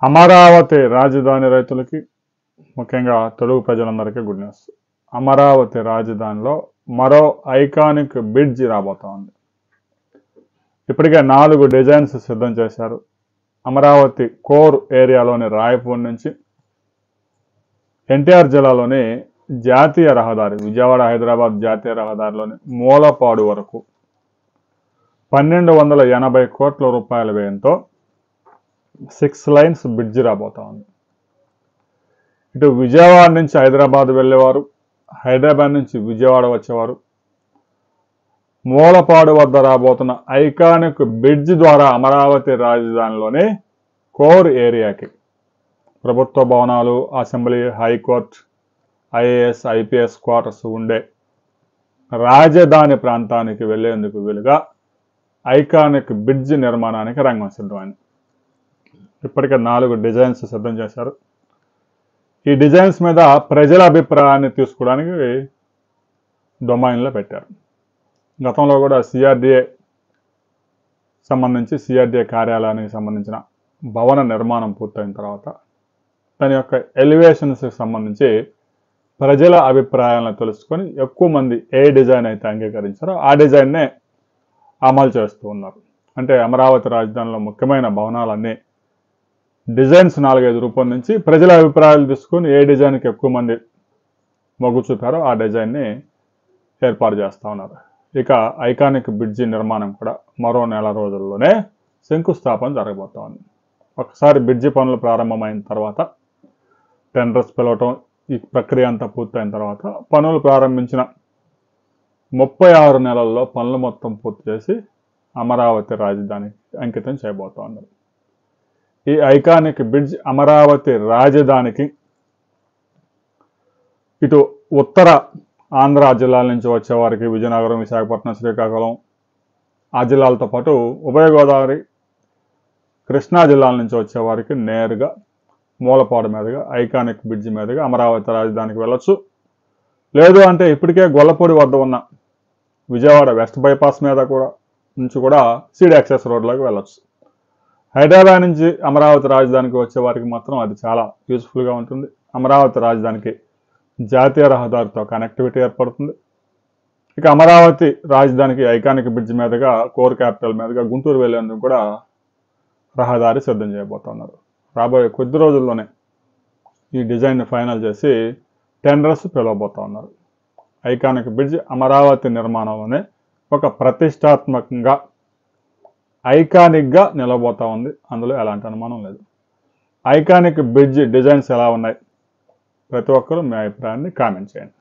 అమరావతి రాజధాని రైతులకి, ముఖ్యంగా తెలుగు ప్రజలందరికీ గుడ్ న్యూస్. అమరావతి రాజధానిలో మరో ఐకానిక్ బ్రిడ్జ్ రాబోతా ఉంది. ఇప్పటికే 4 డిజైన్స్ సిద్ధం చేశారు. అమరావతి కోర్ ఏరియాలోని రాయపూర్ నుంచి ఎన్టీఆర్ జిల్లాలోని జాతీయ రహదారి, విజయవాడ హైదరాబాద్ జాతీయ రహదారిలోని మూలపాడు వరకు 1280 కోట్ల రూపాయల వ్యయంతో 6 లైన్స్ బ్రిడ్జి రాబోతా ఉంది. ఇటు విజయవాడ నుంచి హైదరాబాద్ వెళ్ళేవారు, హైదరాబాద్ నుంచి విజయవాడ వచ్చేవారు మూలపాడు వద్ద రాబోతున్న ఐకానిక్ బ్రిడ్జ్ ద్వారా అమరావతి రాజధానిలోని కోర్ ఏరియాకి ప్రభుత్వ భవనాలు, assembly, high court, IAS, IPS quarters ఉండే రాజధాని ప్రాంతానికి వెళ్లేందుకు వీలుగా ఐకానిక్ బ్రిడ్జ్ నిర్మాణానికి రంగం సిద్ధమైంది. ఇప్పటికే 4 డిజైన్స్ సిద్ధం చేశారు. ఈ డిజైన్స్ మీద ప్రజల అభిప్రాయాన్ని తీసుకోవడానికి డొమైన్లో పెట్టారు. గతంలో కూడా సిఆర్డీఏ కార్యాలయానికి సంబంధించిన భవన నిర్మాణం పూర్తయిన తర్వాత దాని యొక్క ఎలివేషన్స్కి సంబంధించి ప్రజల అభిప్రాయాలను తెలుసుకొని ఎక్కువ మంది ఏ డిజైన్ అయితే అంగీకరించారో ఆ డిజైన్నే అమలు చేస్తూ ఉన్నారు. అంటే అమరావతి రాజధానిలో ముఖ్యమైన భవనాలన్నీ డిజైన్స్ 4-5 రూపొందించి ప్రజల అభిప్రాయాలు తీసుకొని ఏ డిజైన్కి ఎక్కువ మంది మొగ్గు చూపారో ఆ డిజైన్ని ఏర్పాటు చేస్తూ ఉన్నారు. ఇక ఐకానిక్ బ్రిడ్జి నిర్మాణం కూడా మరో నెల రోజుల్లోనే శంకుస్థాపన జరగబోతా ఉంది. ఒకసారి బ్రిడ్జి పనులు ప్రారంభమైన తర్వాత టెండర్స్ పిలవటం, ఈ ప్రక్రియ అంతా పూర్తయిన తర్వాత పనులు ప్రారంభించిన 36 నెలల్లో పనులు మొత్తం పూర్తి చేసి అమరావతి రాజధానికి అంకితం చేయబోతా ఉన్నారు. ఈ ఐకానిక్ బ్రిడ్జ్ అమరావతి రాజధానికి ఇటు ఉత్తర ఆంధ్ర జిల్లాల నుంచి వచ్చేవారికి విజయనగరం, విశాఖపట్నం, శ్రీకాకుళం ఆ జిల్లాలతో పాటు ఉభయ గోదావరి, కృష్ణా జిల్లాల నుంచి వచ్చేవారికి నేరుగా మూలపాడు మీదుగా ఐకానిక్ బ్రిడ్జ్ మీదుగా అమరావతి రాజధానికి వెళ్ళొచ్చు. లేదు అంటే ఇప్పటికే గొల్లపూడి వద్ద ఉన్న విజయవాడ వెస్ట్ బైపాస్ మీద నుంచి కూడా సీడ్ యాక్సెస్ రోడ్లోకి వెళ్ళొచ్చు. హైదరాబాద్ నుంచి అమరావతి రాజధానికి వచ్చే వారికి మాత్రం అది చాలా యూస్ఫుల్గా ఉంటుంది. అమరావతి రాజధానికి జాతీయ రహదారితో కనెక్టివిటీ ఏర్పడుతుంది. ఇక అమరావతి రాజధానికి ఐకానిక్ బ్రిడ్జ్ మీదుగా కోర్ క్యాపిటల్ మీదుగా గుంటూరు వెళ్లేందుకు కూడా రహదారి సిద్ధం చేయబోతున్నారు. రాబోయే కొద్ది రోజుల్లోనే ఈ డిజైన్ని ఫైనల్ చేసి టెండర్స్ పిలవబోతా ఉన్నారు. ఐకానిక్ బ్రిడ్జ్ అమరావతి నిర్మాణంలోనే ఒక ప్రతిష్టాత్మకంగా ఐకానిక్గా నిలబోతా ఉంది. అందులో ఎలాంటి అనుమానం లేదు. ఐకానిక్ బ్రిడ్జ్ డిజైన్స్ ఎలా ఉన్నాయి, ప్రతి ఒక్కరూ మీ అభిప్రాయాన్ని కామెంట్ చేయండి.